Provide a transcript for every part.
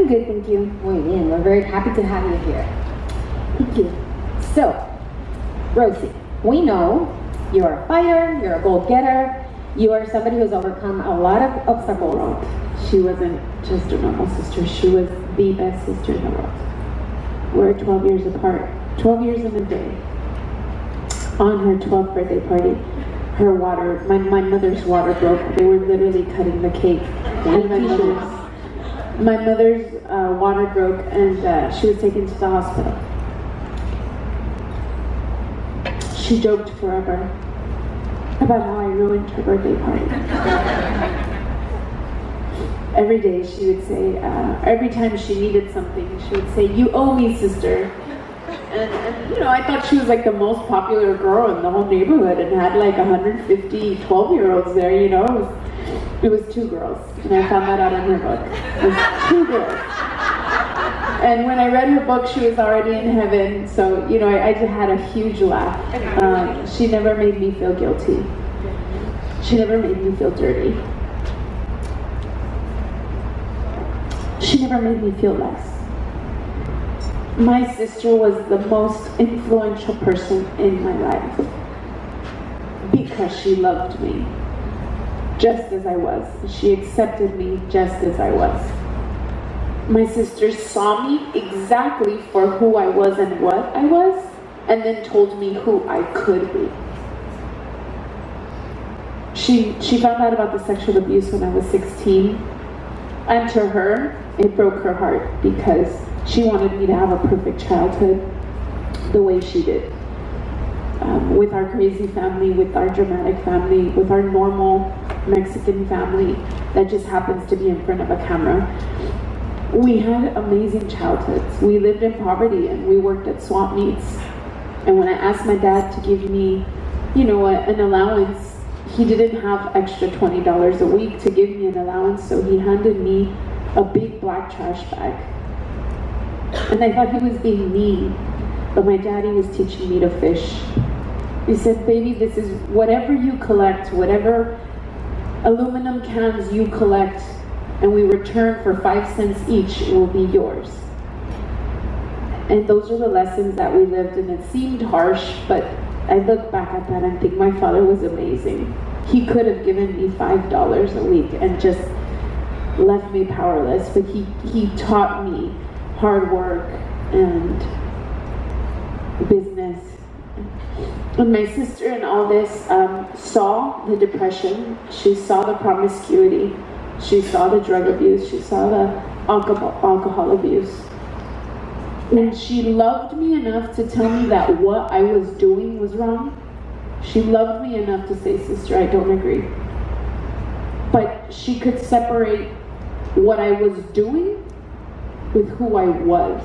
I'm good, thank you. Muy bien, we're very happy to have you here. Thank you. So, Rosie, we know you're a fighter, you're a goal-getter, you are somebody who's overcome a lot of obstacles. She wasn't just a normal sister, she was the best sister in the world. We're 12 years apart, 12 years in a day. On her 12th birthday party, my mother's water broke. They were literally cutting the cake. And my mother's water broke, and she was taken to the hospital. She joked forever about how I ruined her birthday party. Every day she would say, every time she needed something, she would say, "You owe me, sister." And you know, I thought she was like the most popular girl in the whole neighborhood and had like 150 12-year-olds there, you know. It was 2 girls, and I found that out in her book. It was 2 girls. And when I read her book, she was already in heaven, so, you know, I just had a huge laugh. She never made me feel guilty. She never made me feel dirty. She never made me feel less. My sister was the most influential person in my life because she loved me just as I was. She accepted me just as I was. My sister saw me exactly for who I was and what I was, and then told me who I could be. She found out about the sexual abuse when I was 16, and to her, it broke her heart because she wanted me to have a perfect childhood the way she did. With our crazy family, with our dramatic family, with our normal Mexican family that just happens to be in front of a camera. We had amazing childhoods. We lived in poverty and we worked at swap meets. And when I asked my dad to give me, you know, an allowance, he didn't have extra $20 a week to give me an allowance, so he handed me a big black trash bag. And I thought he was being mean, but my daddy was teaching me to fish. He said, "Baby, this is whatever you collect, whatever aluminum cans you collect, and we return for 5 cents each, it will be yours." And those are the lessons that we lived, and it seemed harsh, but I look back at that and think my father was amazing. He could have given me $5 a week and just left me powerless, but he taught me hard work and business. And my sister in all this saw the depression, she saw the promiscuity, she saw the drug abuse, she saw the alcohol abuse. And she loved me enough to tell me that what I was doing was wrong. She loved me enough to say, "Sister, I don't agree." But she could separate what I was doing with who I was.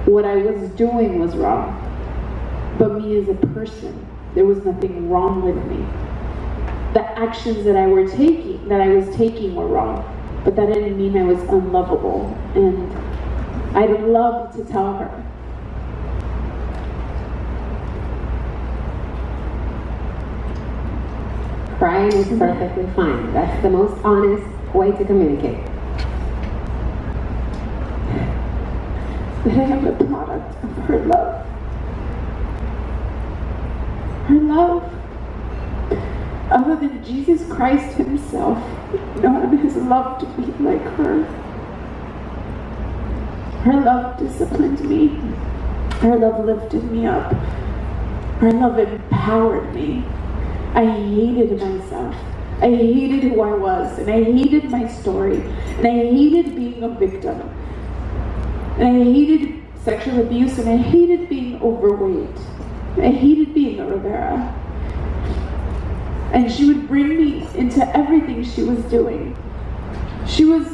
What I was doing was wrong. But me as a person, there was nothing wrong with me. The actions that I was taking were wrong, but that didn't mean I was unlovable. And I'd love to tell her. Crying is perfectly fine. That's the most honest way to communicate. That I am a product of her love. Her love. Other than Jesus Christ himself, no one has loved me like her. Her love disciplined me. Her love lifted me up. Her love empowered me. I hated myself. I hated who I was, and I hated my story, and I hated being a victim. And I hated sexual abuse, and I hated being overweight. I hated being a Rivera. And she would bring me into everything she was doing. She was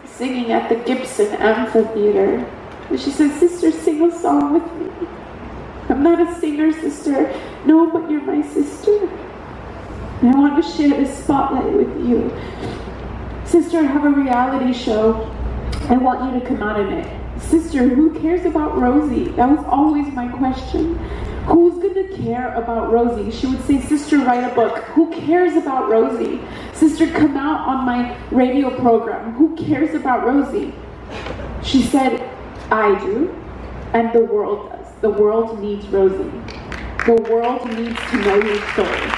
singing at the Gibson Amphitheater. And she said, "Sister, sing a song with me." "I'm not a singer, sister." "No, but you're my sister. And I want to share this spotlight with you." "Sister, I have a reality show. I want you to come out in it." "Sister, who cares about Rosie?" That was always my question. Who's gonna care about Rosie? She would say, "Sister, write a book." Who cares about Rosie? "Sister, come out on my radio program." Who cares about Rosie? She said, I do, and the world does. The world needs Rosie. The world needs to know your story.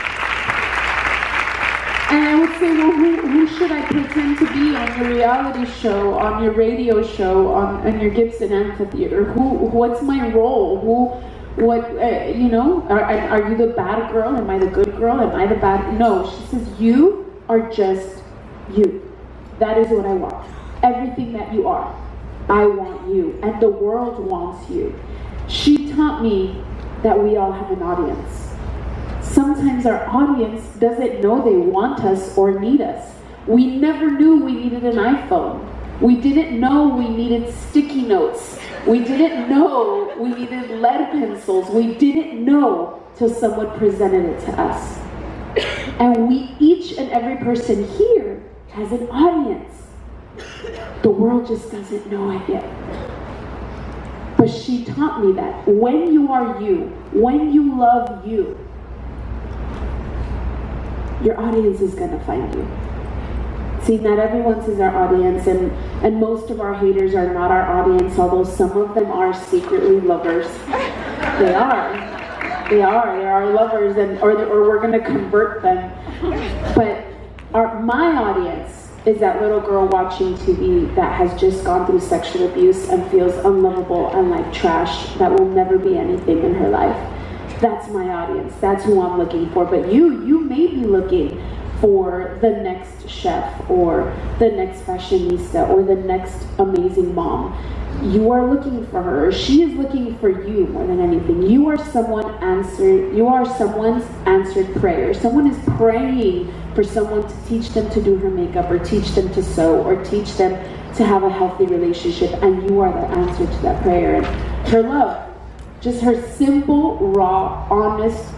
And I would say, well, who should I pretend to be on your reality show, on your radio show, on your Gibson Amphitheater? What's my role? Are you the bad girl? Am I the good girl? Am I the bad? No, she says, you are just you. That is what I want. Everything that you are, I want you, and the world wants you. She taught me that we all have an audience. Sometimes our audience doesn't know they want us or need us. We never knew we needed an iPhone. We didn't know we needed sticky notes. We didn't know we needed lead pencils. We didn't know till someone presented it to us. And we, each and every person here, has an audience. The world just doesn't know it yet. But she taught me that when you are you, when you love you, your audience is going to find you. See, not everyone is our audience, and most of our haters are not our audience, although some of them are secretly lovers. They are. They are lovers, or we're going to convert them. But my audience is that little girl watching TV that has just gone through sexual abuse and feels unlovable and like trash, that will never be anything in her life. That's my audience. That's who I'm looking for. But you may be looking for the next chef, or the next fashionista, or the next amazing mom. You are looking for her. She is looking for you more than anything. You are someone's answered prayer. Someone is praying for someone to teach them to do her makeup, or teach them to sew, or teach them to have a healthy relationship, and you are the answer to that prayer. And her love, just her simple, raw, honest,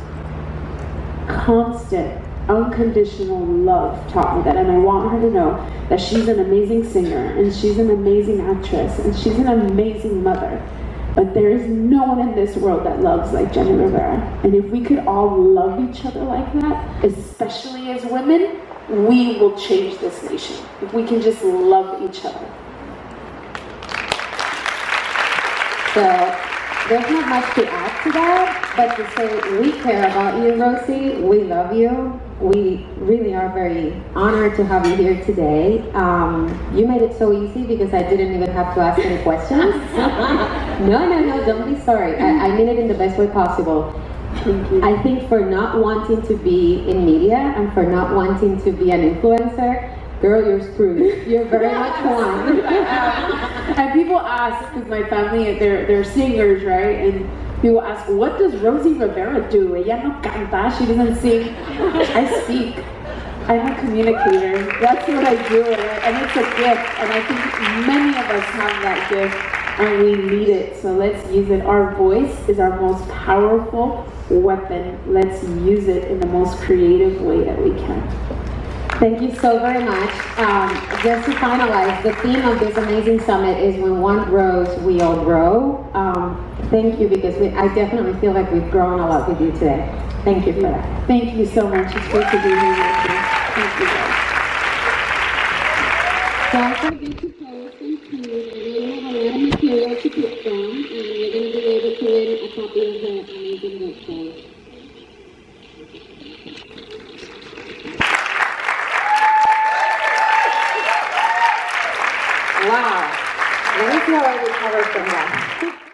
constant, unconditional love taught me that. And I want her to know that she's an amazing singer, and she's an amazing actress, and she's an amazing mother. But there is no one in this world that loves like Jenni Rivera. And if we could all love each other like that, especially as women, we will change this nation. If we can just love each other. So there's not much to add to that, but to say we care about you, Rosie. We love you. We really are very honored to have you here today. You made it so easy because I didn't even have to ask any questions. No, don't be sorry. I mean it in the best way possible. Thank you. I think for not wanting to be in media and for not wanting to be an influencer, girl, you're screwed. You're very much one. And people ask, because my family, they're singers, right? And people ask, what does Rosie Rivera do? Ella no canta, she doesn't sing. I speak. I'm a communicator. That's what I do, and it's a gift. And I think many of us have that gift, and we need it. So let's use it. Our voice is our most powerful weapon. Let's use it in the most creative way that we can. Thank you so very much. Just to finalize, the theme of this amazing summit is when one grows, we all grow. Thank you, because I definitely feel like we've grown a lot with you today. Thank you for that. Thank you so much. It's great to be here with you. Thank you, guys. Don't forget to post and tune. I know you have a lot of material to pick from, and you're going to be able to win a copy of the amazing website. Wow. Let me see how I recover from that.